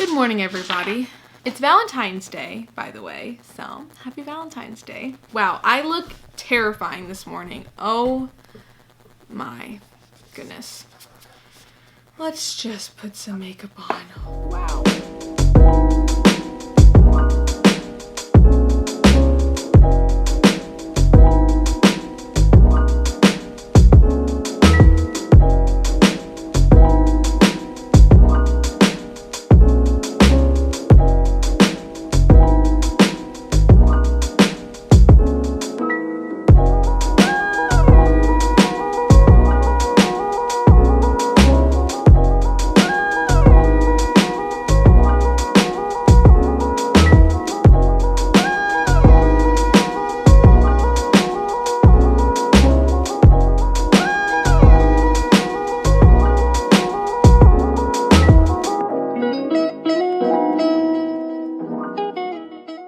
Good morning, everybody. It's Valentine's Day, by the way, so happy Valentine's Day. Wow, I look terrifying this morning. Oh my goodness. Let's just put some makeup on. Wow.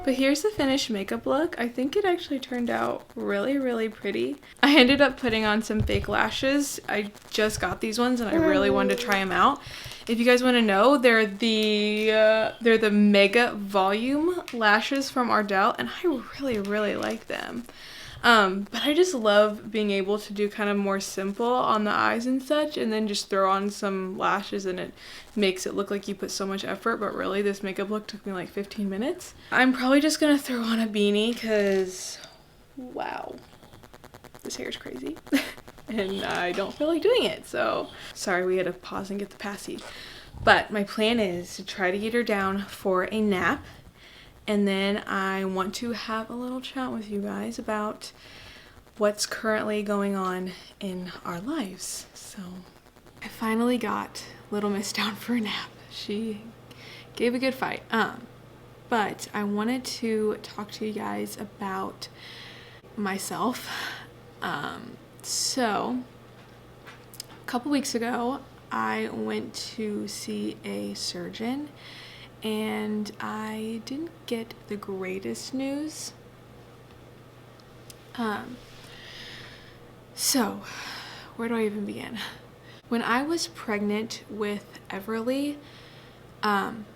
But here's the finished makeup look. I think it actually turned out really pretty. I ended up putting on some fake lashes. I just got these ones and I really wanted to try them out. If you guys want to know, they're the Mega Volume lashes from Ardell, and I really like them. But I just love being able to do kind of more simple on the eyes and such, and then just throw on some lashes and it makes it look like you put so much effort, but really this makeup look took me like 15 minutes. I'm probably just gonna throw on a beanie because, wow, this hair is crazy. And I don't feel like doing it, so sorry we had to pause and get the passy. But my plan is to try to get her down for a nap. And then I want to have a little chat with you guys about what's currently going on in our lives. So I finally got Little Miss down for a nap. She gave a good fight. But I wanted to talk to you guys about myself. So a couple weeks ago, I went to see a surgeon. And I didn't get the greatest news. So, where do I even begin? When I was pregnant with Everly, I'm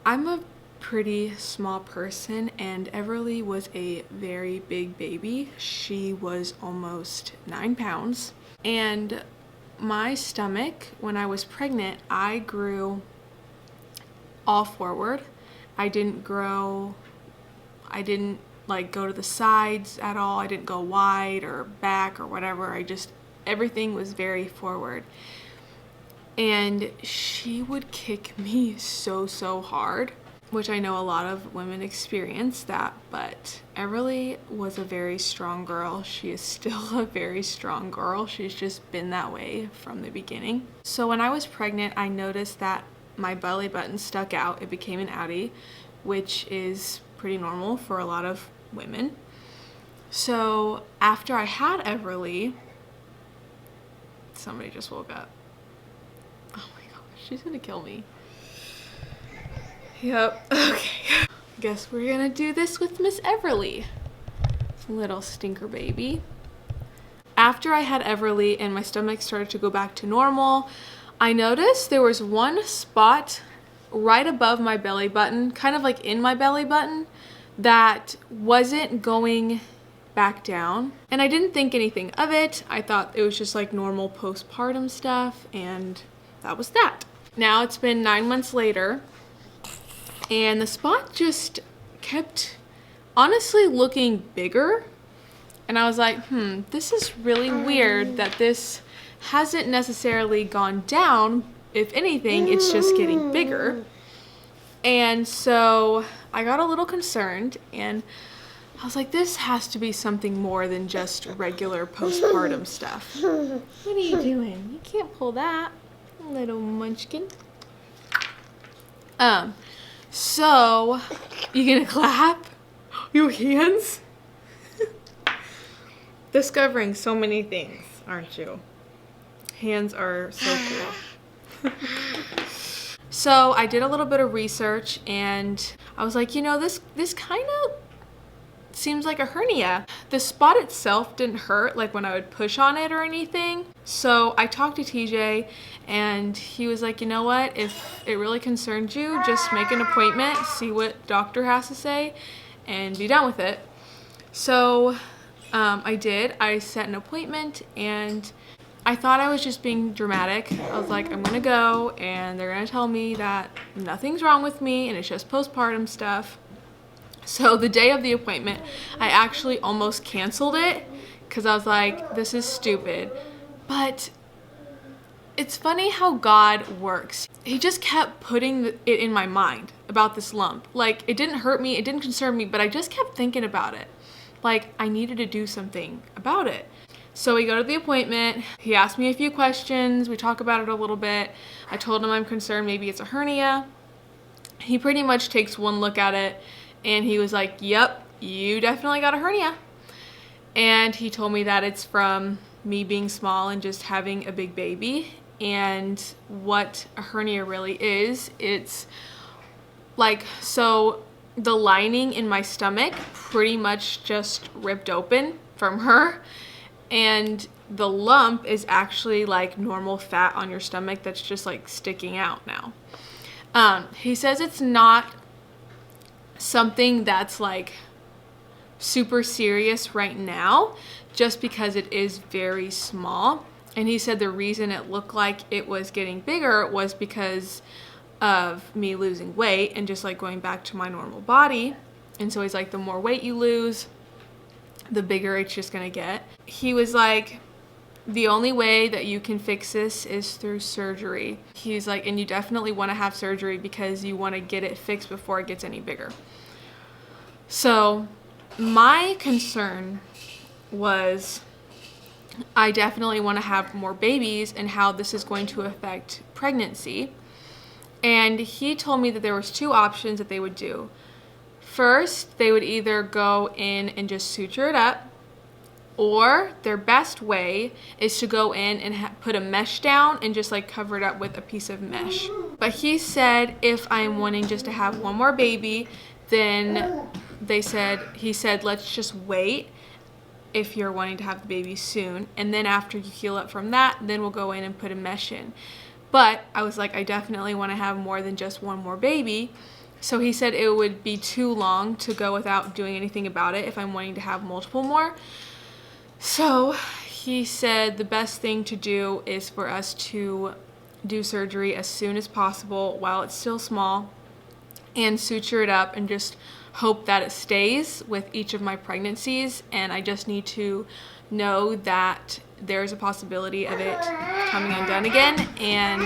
a pretty small person, and Everly was a very big baby. She was almost 9 pounds. And my stomach, when I was pregnant, I grew all forward. I didn't like go to the sides at all. I didn't go wide or back or whatever. Everything was very forward. And she would kick me so hard, which I know a lot of women experience that, but Everly was a very strong girl. She is still a very strong girl. She's just been that way from the beginning. So when I was pregnant, I noticed that my belly button stuck out. It became an outie, which is pretty normal for a lot of women. So after I had Everly, somebody just woke up. Oh my gosh, she's gonna kill me. Yep, okay. Guess we're gonna do this with Miss Everly. Little stinker baby. After I had Everly and my stomach started to go back to normal, I noticed there was one spot right above my belly button, kind of like in my belly button, that wasn't going back down. And I didn't think anything of it. I thought it was just like normal postpartum stuff, and that was that. Now it's been 9 months later, and the spot just kept honestly looking bigger. And I was like, this is really weird that this hasn't necessarily gone down. If anything, it's just getting bigger. And so I got a little concerned, and I was like, this has to be something more than just regular postpartum stuff. What are you doing? You can't pull that, little munchkin. So you gonna clap? Your hands? Discovering so many things, aren't you? Hands are so cool. So I did a little bit of research, and I was like, you know, this kind of seems like a hernia. The spot itself didn't hurt like when I would push on it or anything. So I talked to TJ and he was like, you know what, if it really concerns you, just make an appointment, see what doctor has to say, and be done with it. So I did. I set an appointment and I thought I was just being dramatic. I was like, I'm gonna go and they're gonna tell me that nothing's wrong with me and it's just postpartum stuff. So the day of the appointment, I actually almost canceled it because I was like, this is stupid. But it's funny how God works. He just kept putting it in my mind about this lump. Like, it didn't hurt me, it didn't concern me, but I just kept thinking about it. Like, I needed to do something about it. So we go to the appointment. He asked me a few questions. We talk about it a little bit. I told him I'm concerned maybe it's a hernia. He pretty much takes one look at it and he was like, yep, you definitely got a hernia. And he told me that it's from me being small and just having a big baby. And what a hernia really is, it's like, so the lining in my stomach pretty much just ripped open from her. And the lump is actually like normal fat on your stomach that's just like sticking out now. He says it's not something that's like super serious right now, just because it is very small. And he said the reason it looked like it was getting bigger was because of me losing weight and just like going back to my normal body. And so he's like, the more weight you lose, the bigger it's just gonna get. He was like, the only way that you can fix this is through surgery. He's like, and you definitely want to have surgery because you want to get it fixed before it gets any bigger. So my concern was, I definitely want to have more babies and how this is going to affect pregnancy. And he told me that there was two options that they would do. First, they would either go in and just suture it up, or their best way is to go in and put a mesh down and just like cover it up with a piece of mesh. But he said if I'm wanting just to have one more baby, then he said let's just wait if you're wanting to have the baby soon, and then after you heal up from that, then we'll go in and put a mesh in. But I was like, I definitely want to have more than just one more baby. So he said it would be too long to go without doing anything about it if I'm wanting to have multiple more. So he said the best thing to do is for us to do surgery as soon as possible while it's still small and suture it up and just hope that it stays with each of my pregnancies. And I just need to know that there's a possibility of it coming undone again, and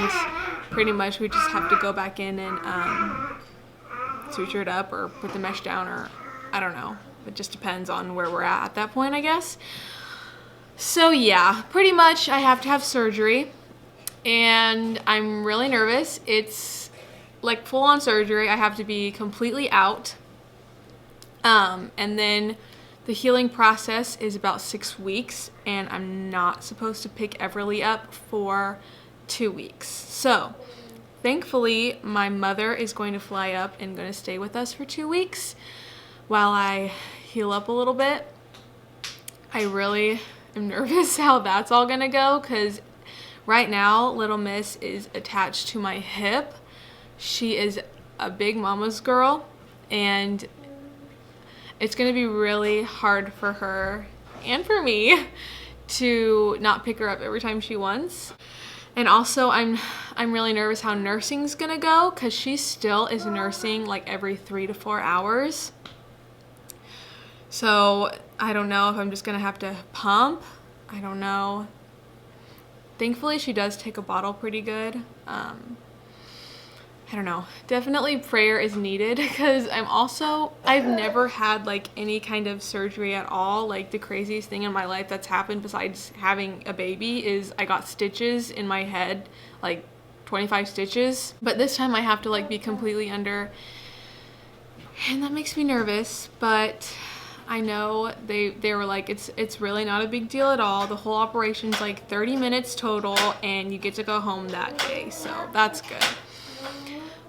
pretty much we just have to go back in and suture it up or put the mesh down, or I don't know. It just depends on where we're at that point, I guess. So yeah, pretty much I have to have surgery and I'm really nervous. It's like full-on surgery. I have to be completely out. And then the healing process is about 6 weeks, and I'm not supposed to pick Everly up for 2 weeks. So thankfully, my mother is going to fly up and going to stay with us for 2 weeks while I heal up a little bit. I really am nervous how that's all going to go, because right now, little miss is attached to my hip. She is a big mama's girl, and it's going to be really hard for her and for me to not pick her up every time she wants. And also I'm really nervous how nursing's going to go, because she still is nursing like every 3 to 4 hours. So I don't know if I'm just going to have to pump. I don't know. Thankfully she does take a bottle pretty good. I don't know. Definitely prayer is needed, because I've never had like any kind of surgery at all. Like the craziest thing in my life that's happened besides having a baby is I got stitches in my head, like 25 stitches. But this time I have to like be completely under, and that makes me nervous. But I know they were like, it's really not a big deal at all. The whole operation's like 30 minutes total and you get to go home that day. So that's good.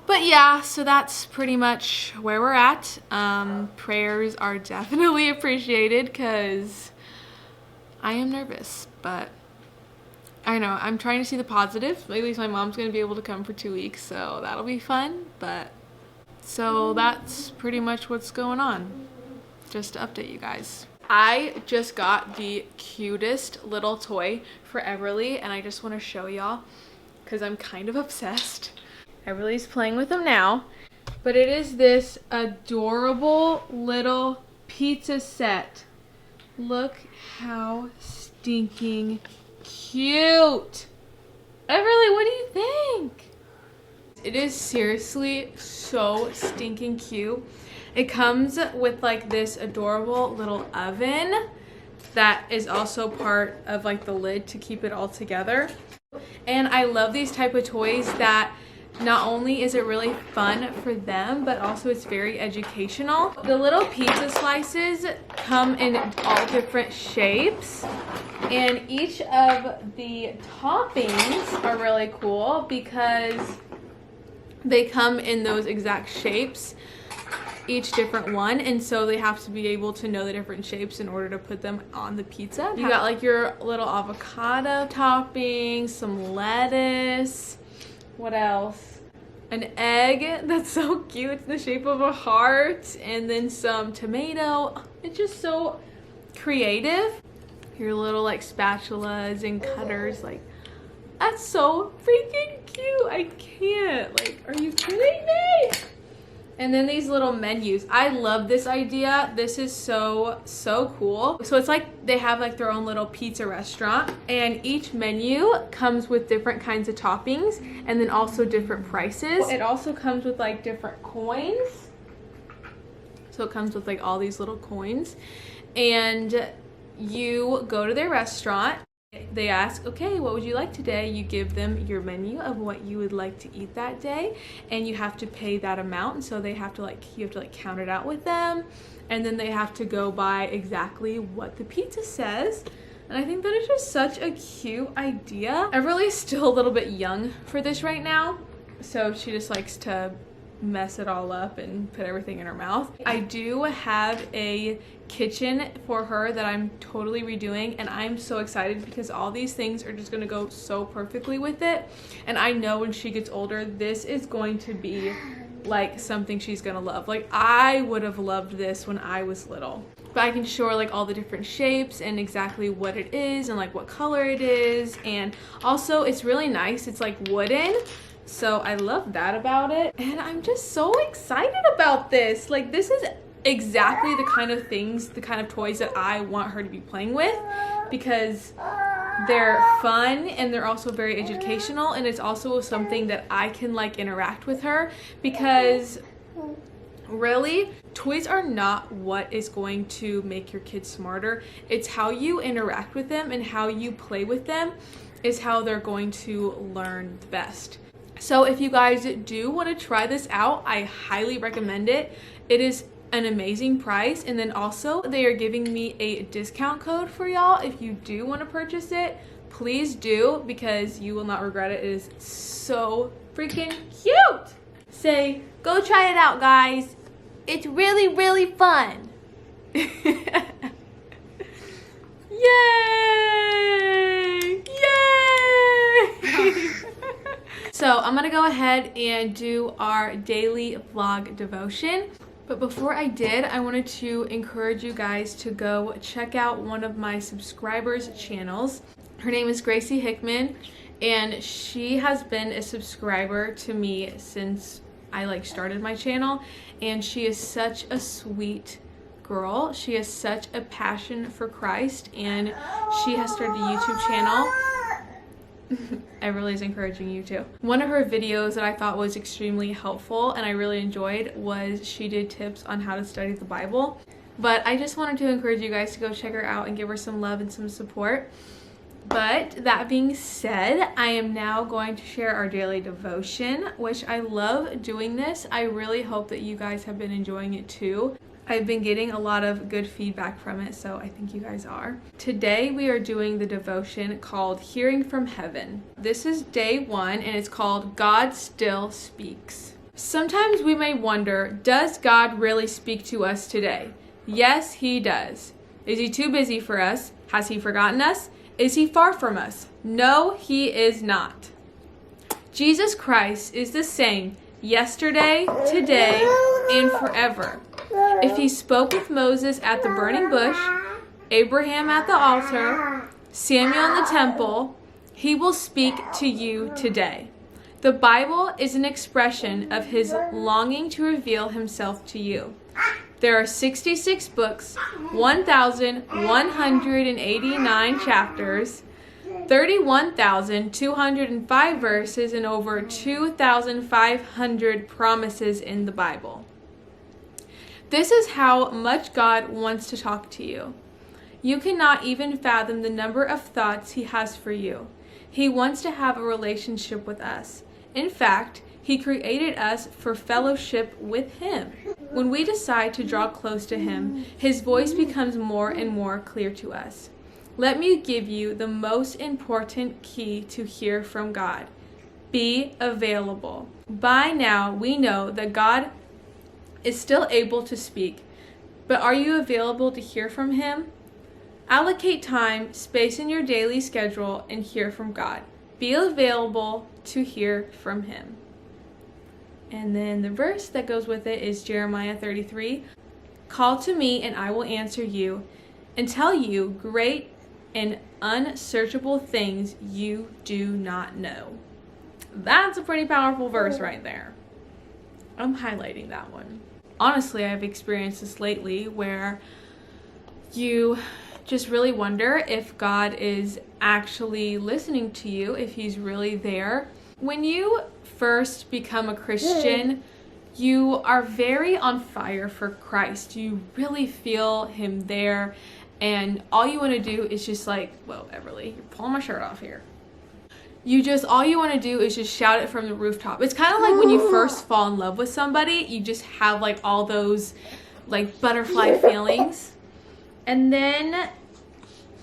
But yeah, so that's pretty much where we're at. Prayers are definitely appreciated because I am nervous, but I know I'm trying to see the positive. At least my mom's going to be able to come for 2 weeks, so that'll be fun. But so that's pretty much what's going on. Just to update you guys. I just got the cutest little toy for Everly, and I just want to show y'all because I'm kind of obsessed. Everly's playing with them now, but it is this adorable little pizza set. Look how stinking cute. Everly, what do you think? It is seriously so stinking cute. It comes with like this adorable little oven that is also part of like the lid to keep it all together. And I love these type of toys that not only is it really fun for them, but also it's very educational. The little pizza slices come in all different shapes, and each of the toppings are really cool because they come in those exact shapes, each different one, and so they have to be able to know the different shapes in order to put them on the pizza. You got like your little avocado topping, some lettuce, what else? An egg that's so cute, it's in the shape of a heart, and then some tomato. It's just so creative. Your little like spatulas and cutters, like that's so freaking cute. I can't, like, are you kidding me? And then these little menus. I love this idea. This is so cool. So it's like they have like their own little pizza restaurant, and each menu comes with different kinds of toppings and then also different prices. It also comes with like different coins. So it comes with like all these little coins, and you go to their restaurant. They ask, okay, what would you like today? You give them your menu of what you would like to eat that day, and you have to pay that amount. And so they have to you have to count it out with them, and then they have to go by exactly what the pizza says. And I think that is just such a cute idea. Everly's still a little bit young for this right now, so she just likes to mess it all up and put everything in her mouth. I do have a kitchen for her that I'm totally redoing, and I'm so excited because all these things are just gonna go so perfectly with it. And I know when she gets older, this is going to be like something she's gonna love. Like I would have loved this when I was little. But I can show her like all the different shapes and exactly what it is and like what color it is. And also it's really nice, it's like wooden. So I love that about it. And I'm just so excited about this. Like this is exactly the kind of things, the kind of toys that I want her to be playing with, because they're fun and they're also very educational, and it's also something that I can like interact with her, because really toys are not what is going to make your kids smarter. It's how you interact with them and how you play with them is how they're going to learn the best. So if you guys do want to try this out, I highly recommend it. It is an amazing price, and then also they are giving me a discount code for y'all. If you do want to purchase it, please do, because you will not regret it. It is so freaking cute. Say, go try it out, guys. It's really, really fun. Yay! Yay! So I'm gonna go ahead and do our daily vlog devotion. But before I did, I wanted to encourage you guys to go check out one of my subscribers' channels. Her name is Gracie Hickman, and she has been a subscriber to me since I started my channel, and she is such a sweet girl. She has such a passion for Christ, and she has started a YouTube channel. I really is encouraging you too. One of her videos that I thought was extremely helpful and I really enjoyed was she did tips on how to study the Bible. But I just wanted to encourage you guys to go check her out and give her some love and some support. But that being said, I am now going to share our daily devotion, which I love doing this. I really hope that you guys have been enjoying it too. I've been getting a lot of good feedback from it, so I think you guys are. Today we are doing the devotion called Hearing from Heaven. This is day 1, and it's called God Still Speaks. Sometimes we may wonder, does God really speak to us today? Yes, he does. Is he too busy for us? Has he forgotten us? Is he far from us? No, he is not. Jesus Christ is the same yesterday, today, and forever. If he spoke with Moses at the burning bush, Abraham at the altar, Samuel in the temple, he will speak to you today. The Bible is an expression of his longing to reveal himself to you. There are 66 books, 1,189 chapters, 31,205 verses, and over 2,500 promises in the Bible. This is how much God wants to talk to you. You cannot even fathom the number of thoughts he has for you. He wants to have a relationship with us. In fact, he created us for fellowship with him. When we decide to draw close to him, his voice becomes more and more clear to us. Let me give you the most important key to hear from God. Be available. By now, we know that God is still able to speak, but are you available to hear from him? Allocate time, space in your daily schedule, and hear from God. Be available to hear from him. And then the verse that goes with it is Jeremiah 33. Call to me and I will answer you and tell you great and unsearchable things you do not know. That's a pretty powerful verse right there. I'm highlighting that one. Honestly, I've experienced this lately where you just really wonder if God is actually listening to you, if he's really there. When you first become a Christian, you are very on fire for Christ. You really feel him there, and all you want to do is just like, whoa, Everly, you're pulling my shirt off here. All you want to do is just shout it from the rooftop. It's kind of like when you first fall in love with somebody, you just have like all those like butterfly feelings. And then,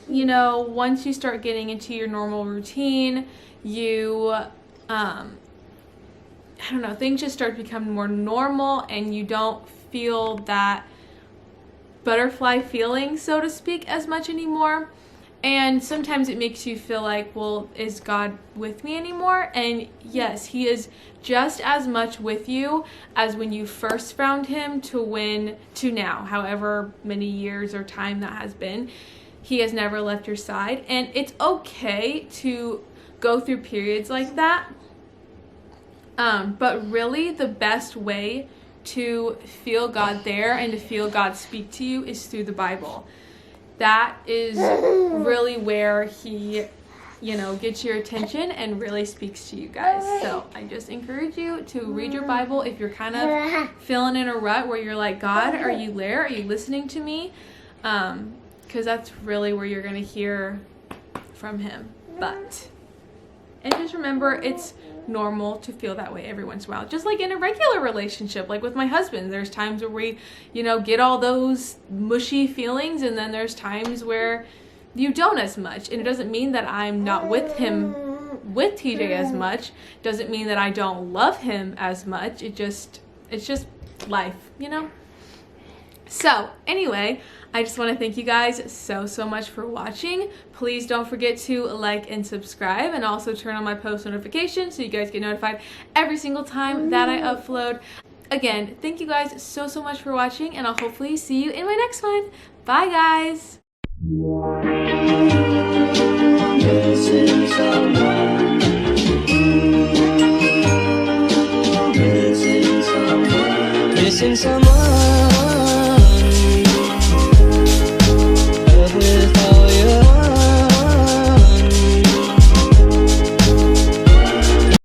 once you start getting into your normal routine, things just start becoming more normal and you don't feel that butterfly feeling, so to speak, as much anymore. And sometimes it makes you feel like, well, is God with me anymore? And yes, he is just as much with you as when you first found him to now, however many years or time that has been. He has never left your side. And it's okay to go through periods like that. But really the best way to feel God there and to feel God speak to you is through the Bible. That is really where he, gets your attention and really speaks to you guys. So I just encourage you to read your Bible if you're kind of feeling in a rut where you're like, God, are you there? Are you listening to me? Because that's really where you're going to hear from him. And just remember, it's normal to feel that way every once in a while. Just like in a regular relationship, like with my husband, there's times where we, get all those mushy feelings, and then there's times where you don't as much. And it doesn't mean that I'm not with TJ as much. Doesn't mean that I don't love him as much. It's just life, So anyway, I just want to thank you guys so much for watching. Please don't forget to like and subscribe, and also turn on my post notifications so you guys get notified every single time that I upload. Again, thank you guys so much for watching, and I'll hopefully see you in my next one. Bye guys! Missing someone